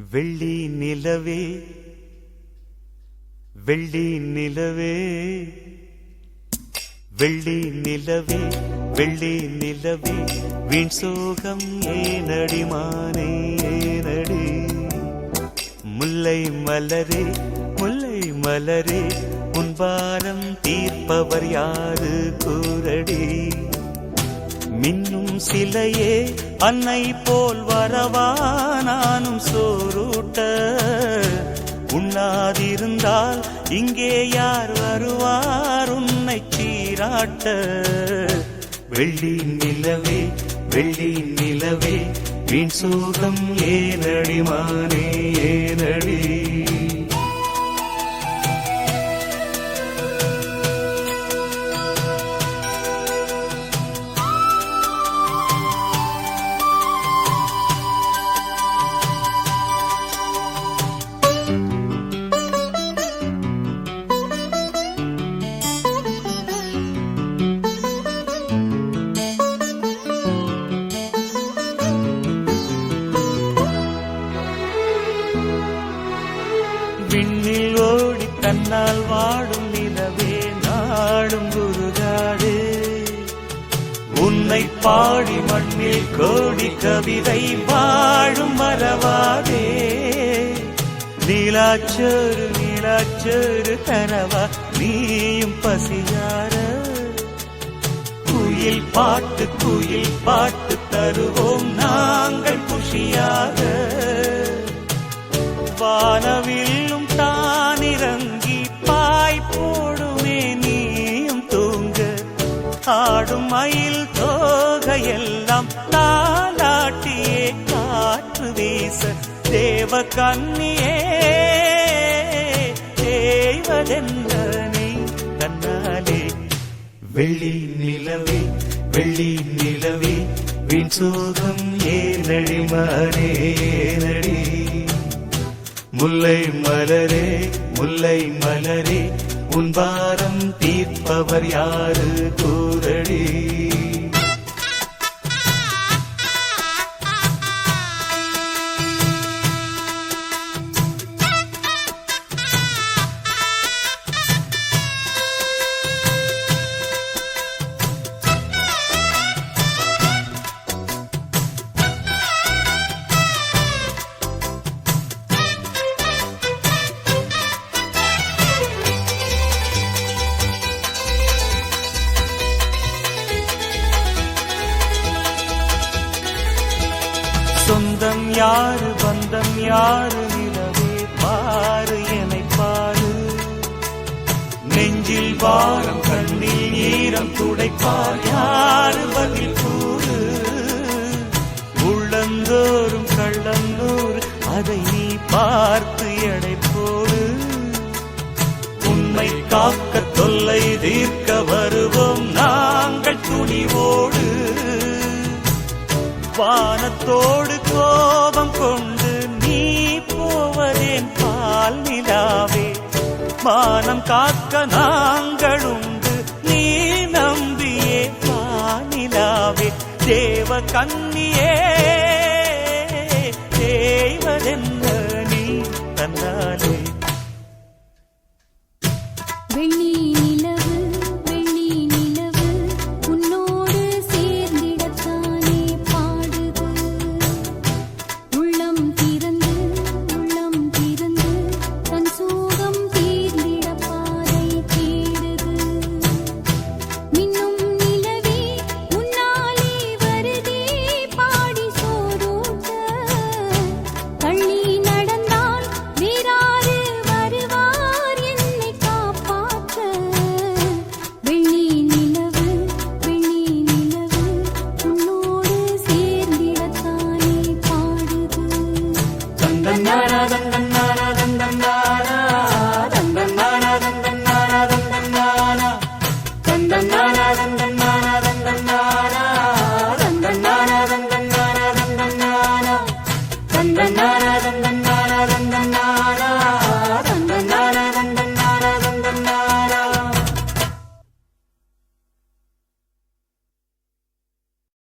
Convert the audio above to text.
வெள்ளி நிலவே வெள்ளி நிலவே வெள்ளி நிலவே வெள்ளி நிலவே வீண் சோகம் ஏனடி மானே ஏனடி முல்லை மலரே முல்லை மலரே உன் பாரம் தீர்ப்பவர் யாரு கூரடி மின்னும் சிலையே அன்னை போல் வரவா நானும் சோறுட்ட உண்ணாதிருந்தால் இங்கே யார் வருவார் உன்னை சீராட்ட வெள்ளி நிலவே வெள்ளி நிலவே வீண் சோகம் ஏனடி மானே ஏனடி விண்ணில் ஓடி தன்னால் வாடும் நிலவே நாடும் குருகாடு உன்னை பாடி மண்ணில் கோடி கவிதை வாழும் மறவாதே நீலாச்சோறு நீலாச்சோறு கனவா நீயும் பசியார குயில் பாட்டு தருவோம் நாங்கள் குஷியாக வானவில்லும் தானிறங்கி பாய் போடுமே நீயும் தூங்க ஆடும் மயில் தோகையெல்லாம் தாலாட்டியே காற்று வீச தேவ கண்ணியே தேவதென்ன நீ தன்னாலே வெள்ளி நிலவே வெள்ளி நிலவே வீண் சோகம் ஏனடி மானே ஏனடி முல்லை மலரே முல்லை மலரே உன் பாரம் தீர்ப்பவர் யாரு கூரடி சொந்தம் யாரு பந்தம் யாரு நிலவே பாரு என்னை பாரு நெஞ்சில் வாரம் கண்ணில் ஈரம் துடைப்பார் யாரு பதில் கூறு உள்ளந்தோறும் கள்ளந்தோறு அதை நீ பார்த்து எடை போடு உண்மை காக்க தொல்லை தீர்க்க வருவோம் நாங்கள் துணிவோடு வானத்தோடு கோபம் கொண்டு நீ போவதேன் பால் நிலாவே மானம் காக்க நாங்களுண்டு நீ நம்பியே பானிலாவே தேவ கண்ணியே தேவதென்ன நீ தன்னாலே வெள்ளி நிலவு வெள்ளி நிலவு உன்னோடு சேர்ந்திடத்தானே பாடுது உள்ளம் திறந்து தன் சோகம் தீர்ந்திட பாதை தேடுது மின்னும் நிலவே உன்னாலே வருதே பாடி சோறூட்ட தள்ளி நடந்தால் வேறாறு வருவார் என்னை காப்பாற்ற வெள்ளி நிலவு உன்னோடு சேர்ந்திடத்தானே பாடுது தந்தன்னாரா தந்தன்னாரா தந்தன்னாரா தந்தன்னாரா தந்தன்னாரா தந்தன்னாரா தந்தன்னாரா தந்தன்னாரா தந்தன்னாரா தந்தன்னாரா தந்தன்னாரா தந்தன்னாரா தந்தன்னாரா தந்தன்னாரா